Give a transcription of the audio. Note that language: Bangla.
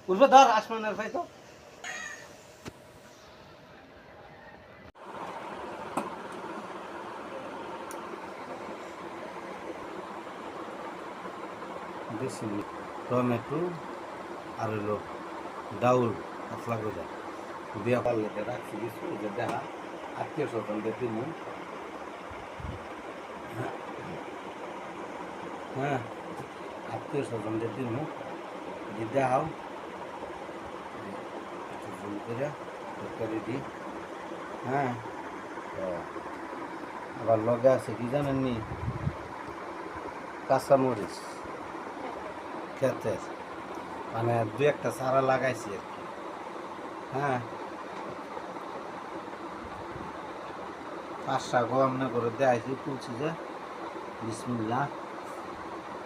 উঠবে ধর আসমানের ভাই তো বেশি টমেটো আর হলো ডাউল মশলা করে দিয়া পারলে রাখছি কিছু যে দেখা আত্মীয় স্বজনদের দিন হ্যাঁ আত্মীয় স্বজনদের দিন দেখাও একটু ভুল করে তরকারি দিই হ্যাঁ আবার লগে আছে কি জানেননি কাঁচামরিচ ক্ষেতের মানে দু একটা চারা লাগাইছি আর কি হ্যাঁ 5টা গো আমনে করে দেখাইছি তুলছি যে বিসমিল্লাহ